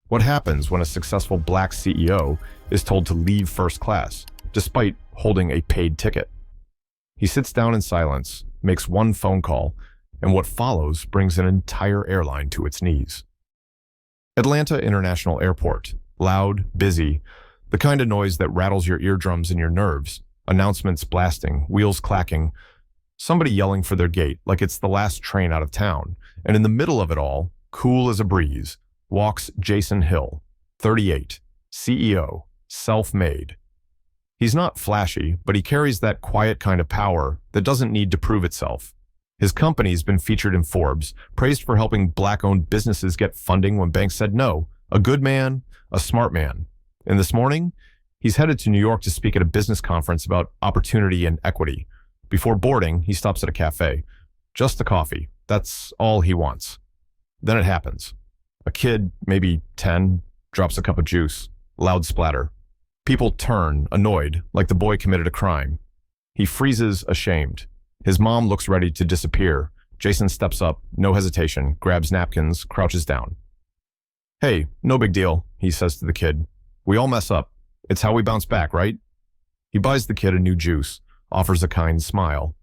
What happens when a successful black CEO is told to leave first class, despite holding a paid ticket? He sits down in silence, makes one phone call, and what follows brings an entire airline to its knees. Atlanta International Airport. Loud, busy, the kind of noise that rattles your eardrums and your nerves. Announcements blasting, wheels clacking, somebody yelling for their gate like it's the last train out of town. And in the middle of it all, cool as a breeze, walks Jason Hill, 38, CEO, self-made. He's not flashy, but he carries that quiet kind of power that doesn't need to prove itself. His company's been featured in Forbes, praised for helping black-owned businesses get funding when banks said no. A good man, a smart man. And this morning, he's headed to New York to speak at a business conference about opportunity and equity. Before boarding, he stops at a cafe. Just a coffee. That's all he wants. Then it happens. A kid, maybe 10, drops a cup of juice. Loud splatter. People turn, annoyed, like the boy committed a crime. He freezes, ashamed. His mom looks ready to disappear. Jason steps up, no hesitation, grabs napkins, crouches down. "Hey, no big deal," he says to the kid. "We all mess up. It's how we bounce back, right?" He buys the kid a new juice, offers a kind smile.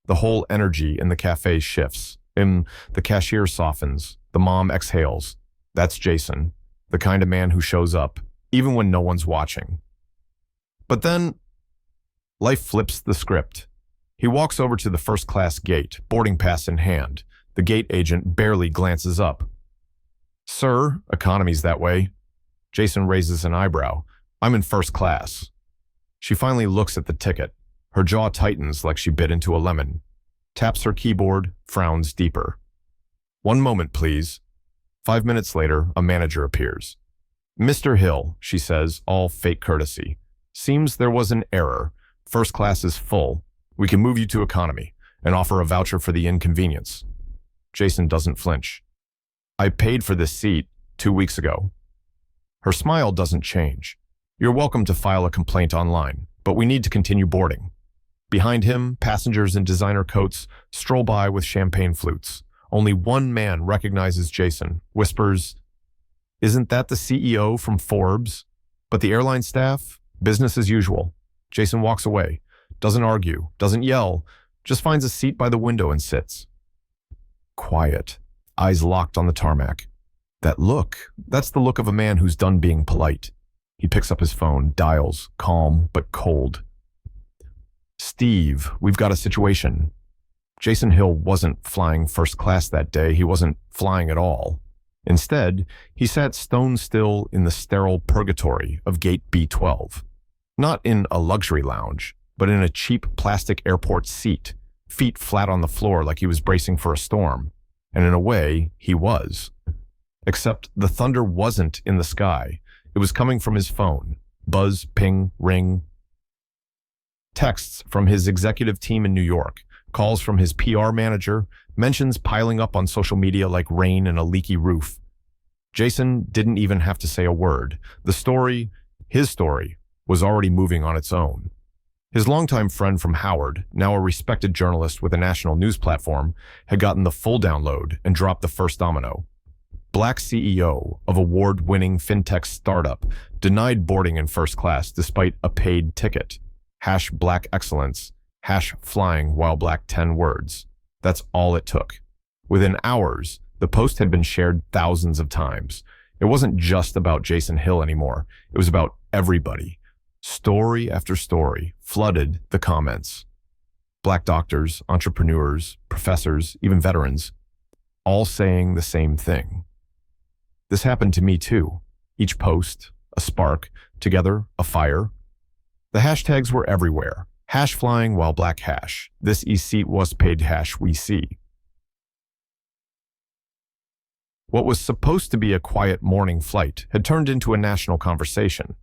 The whole energy in the cafe shifts. The cashier softens. The mom exhales. That's Jason, the kind of man who shows up, even when no one's watching. But then, life flips the script. He walks over to the first-class gate, boarding pass in hand. The gate agent barely glances up. "Sir, economy's that way." Jason raises an eyebrow. "I'm in first class." She finally looks at the ticket. Her jaw tightens like she bit into a lemon. Taps her keyboard, frowns deeper. "One moment, please." 5 minutes later, a manager appears. "Mr. Hill," she says, all fake courtesy. "Seems there was an error. First class is full. We can move you to economy and offer a voucher for the inconvenience." Jason doesn't flinch. "I paid for this seat 2 weeks ago." Her smile doesn't change. "You're welcome to file a complaint online, but we need to continue boarding." Behind him, passengers in designer coats stroll by with champagne flutes. Only one man recognizes Jason, whispers, "Isn't that the CEO from Forbes?" But the airline staff, business as usual. Jason walks away, doesn't argue, doesn't yell, just finds a seat by the window and sits. Quiet, eyes locked on the tarmac. That look, that's the look of a man who's done being polite. He picks up his phone, dials, calm but cold. "Steve, we've got a situation." Jason Hill wasn't flying first class that day. He wasn't flying at all. Instead, he sat stone still in the sterile purgatory of Gate B12. Not in a luxury lounge, but in a cheap plastic airport seat, feet flat on the floor like he was bracing for a storm. And in a way, he was. Except the thunder wasn't in the sky. It was coming from his phone. Buzz, ping, ring. Texts from his executive team in New York, calls from his PR manager, mentions piling up on social media like rain in a leaky roof. Jason didn't even have to say a word. The story, his story, was already moving on its own. His longtime friend from Howard, now a respected journalist with a national news platform, had gotten the full download and dropped the first domino. Black CEO of award-winning fintech startup denied boarding in first class despite a paid ticket. #Black excellence, #flying while black 10 words. That's all it took. Within hours, the post had been shared thousands of times. It wasn't just about Jason Hill anymore. It was about everybody. Story after story flooded the comments. Black doctors, entrepreneurs, professors, even veterans, all saying the same thing. This happened to me too. Each post, a spark, together, a fire. The hashtags were everywhere. #flying while black #. This seat was paid #we see. What was supposed to be a quiet morning flight had turned into a national conversation.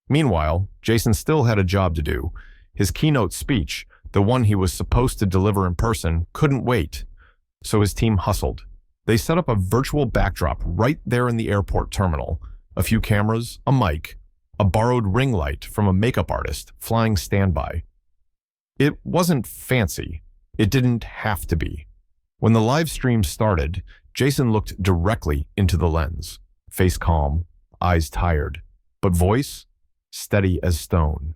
Meanwhile, Jason still had a job to do. His keynote speech, the one he was supposed to deliver in person, couldn't wait. So his team hustled. They set up a virtual backdrop right there in the airport terminal. A few cameras, a mic, a borrowed ring light from a makeup artist flying standby. It wasn't fancy. It didn't have to be. When the live stream started, Jason looked directly into the lens. face calm, eyes tired, but voice steady as stone.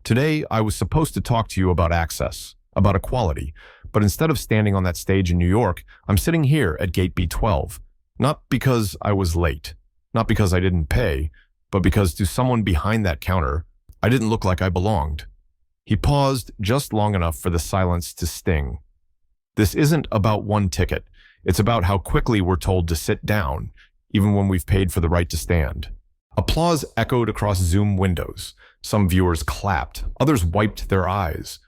Today, I was supposed to talk to you about access, about equality, but instead of standing on that stage in New York, I'm sitting here at Gate B12. Not because I was late, not because I didn't pay, but because to someone behind that counter, I didn't look like I belonged. He paused just long enough for the silence to sting. This isn't about one ticket. It's about how quickly we're told to sit down, even when we've paid for the right to stand. Applause echoed across Zoom windows. Some viewers clapped, others wiped their eyes.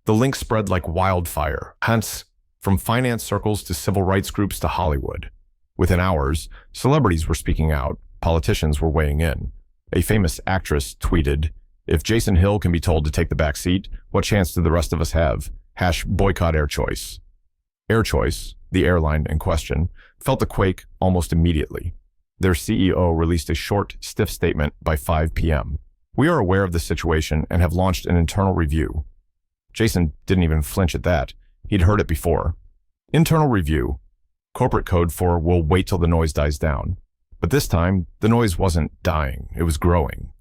The link spread like wildfire, hence, from finance circles to civil rights groups to Hollywood. Within hours, celebrities were speaking out, politicians were weighing in. A famous actress tweeted, "If Jason Hill can be told to take the back seat, what chance do the rest of us have? #boycott Air Choice." Air Choice, the airline in question, felt the quake almost immediately. Their CEO released a short, stiff statement by 5 p.m. "We are aware of the situation and have launched an internal review." Jason didn't even flinch at that. He'd heard it before. Internal review. Corporate code for "we'll wait till the noise dies down." But this time, the noise wasn't dying, it was growing.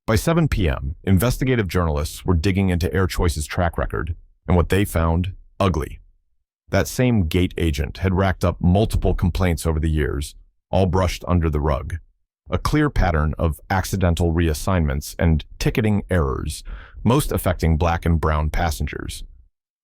By 7 p.m., investigative journalists were digging into Air Choice's track record, and what they found, ugly. That same gate agent had racked up multiple complaints over the years, all brushed under the rug. A clear pattern of accidental reassignments and ticketing errors, most affecting black and brown passengers.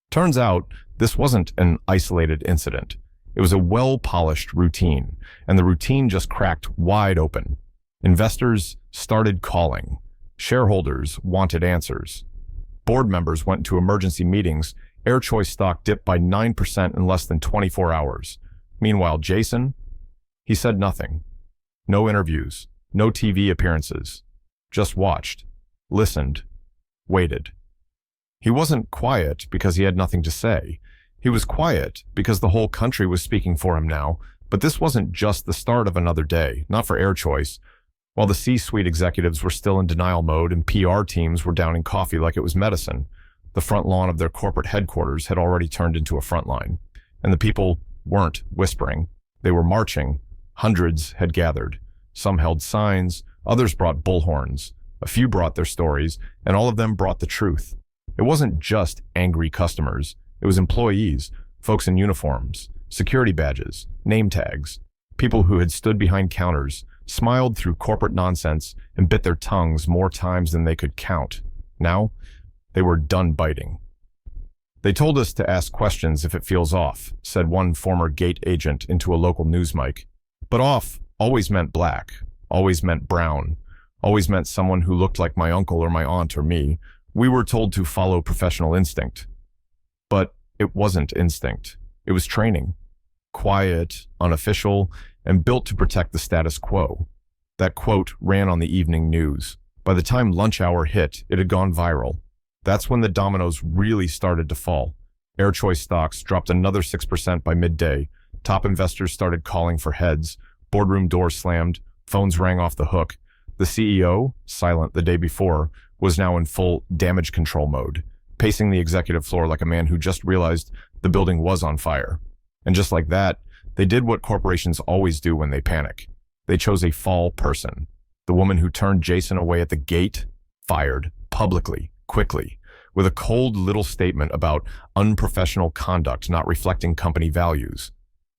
Turns out, this wasn't an isolated incident. It was a well-polished routine, and the routine just cracked wide open. Investors started calling. Shareholders wanted answers. Board members went to emergency meetings. Air Choice stock dipped by 9% in less than 24 hours. Meanwhile, Jason, he said nothing. No interviews, no TV appearances. Just watched, listened, waited. He wasn't quiet because he had nothing to say. He was quiet because the whole country was speaking for him now, but this wasn't just the start of another day, not for Air Choice. While the C-suite executives were still in denial mode and PR teams were downing coffee like it was medicine, the front lawn of their corporate headquarters had already turned into a front line. And the people weren't whispering. They were marching. Hundreds had gathered. Some held signs, others brought bullhorns. A few brought their stories, and all of them brought the truth. It wasn't just angry customers. It was employees, folks in uniforms, security badges, name tags, people who had stood behind counters, smiled through corporate nonsense, and bit their tongues more times than they could count. Now, they were done biting. "They told us to ask questions if it feels off," said one former gate agent into a local news mic. But off always meant black, always meant brown, always meant someone who looked like my uncle or my aunt or me. We were told to follow professional instinct. But it wasn't instinct. It was training. Quiet, unofficial, and built to protect the status quo. That quote ran on the evening news. By the time lunch hour hit, it had gone viral. That's when the dominoes really started to fall. Air Choice stocks dropped another 6% by midday. Top investors started calling for heads. Boardroom doors slammed. Phones rang off the hook. The CEO, silent the day before, was now in full damage control mode, pacing the executive floor like a man who just realized the building was on fire. And just like that, they did what corporations always do when they panic. They chose a fall person. The woman who turned Jason away at the gate, fired, publicly, quickly, with a cold little statement about unprofessional conduct not reflecting company values.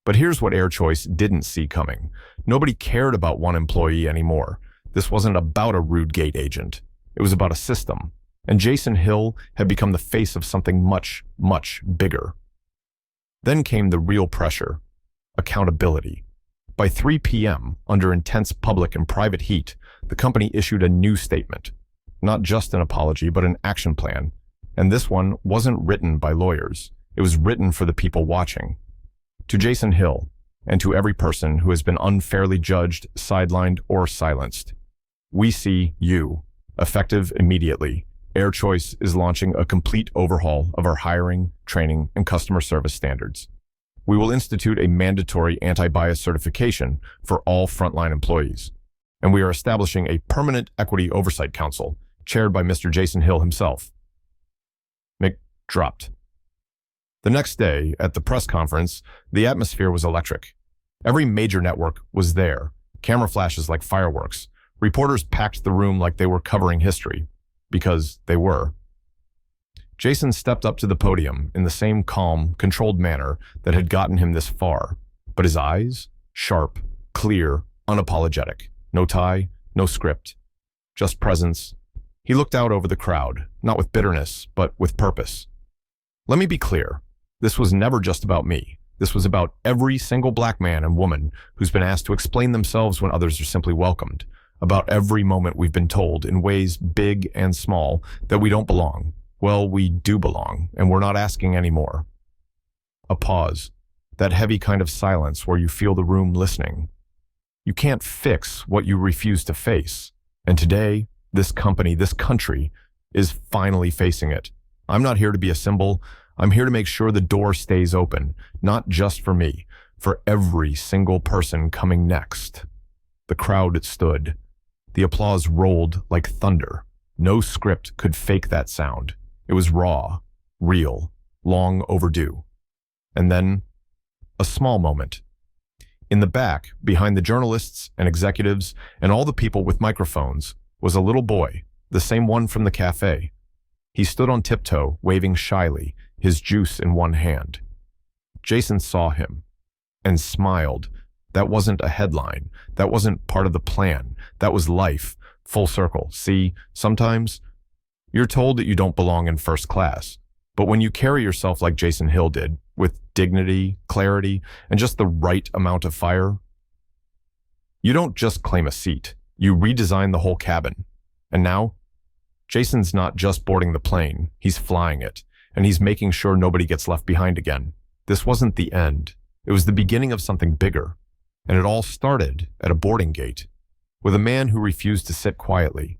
But here's what Air Choice didn't see coming. Nobody cared about one employee anymore. This wasn't about a rude gate agent. It was about a system. And Jason Hill had become the face of something much, much bigger. Then came the real pressure, accountability. By 3 p.m., under intense public and private heat, the company issued a new statement. Not just an apology, but an action plan. And this one wasn't written by lawyers. It was written for the people watching. To Jason Hill, and to every person who has been unfairly judged, sidelined, or silenced. We see you. Effective immediately. Air Choice is launching a complete overhaul of our hiring, training, and customer service standards. We will institute a mandatory anti-bias certification for all frontline employees. And we are establishing a permanent equity oversight council, chaired by Mr. Jason Hill himself. Mick dropped. The next day, at the press conference, the atmosphere was electric. Every major network was there. Camera flashes like fireworks. Reporters packed the room like they were covering history, because they were. Jason stepped up to the podium in the same calm, controlled manner that had gotten him this far, but his eyes, sharp, clear, unapologetic. No tie, no script, just presence. He looked out over the crowd, not with bitterness, but with purpose. Let me be clear. This was never just about me. This was about every single black man and woman who's been asked to explain themselves when others are simply welcomed. About every moment we've been told, in ways big and small, that we don't belong. Well, we do belong, and we're not asking anymore. A pause. That heavy kind of silence where you feel the room listening. You can't fix what you refuse to face. And today, this company, this country, is finally facing it. I'm not here to be a symbol. I'm here to make sure the door stays open, not just for me, for every single person coming next. The crowd stood. The applause rolled like thunder. No script could fake that sound. It was raw, real, long overdue. And then, a small moment. In the back, behind the journalists and executives and all the people with microphones, was a little boy, the same one from the cafe. He stood on tiptoe, waving shyly, his juice in one hand. Jason saw him and smiled. That wasn't a headline. That wasn't part of the plan. That was life, full circle. See, sometimes you're told that you don't belong in first class, but when you carry yourself like Jason Hill did, with dignity, clarity, and just the right amount of fire, you don't just claim a seat. You redesign the whole cabin. And now, Jason's not just boarding the plane, he's flying it, and he's making sure nobody gets left behind again. This wasn't the end. It was the beginning of something bigger. And it all started at a boarding gate, with a man who refused to sit quietly,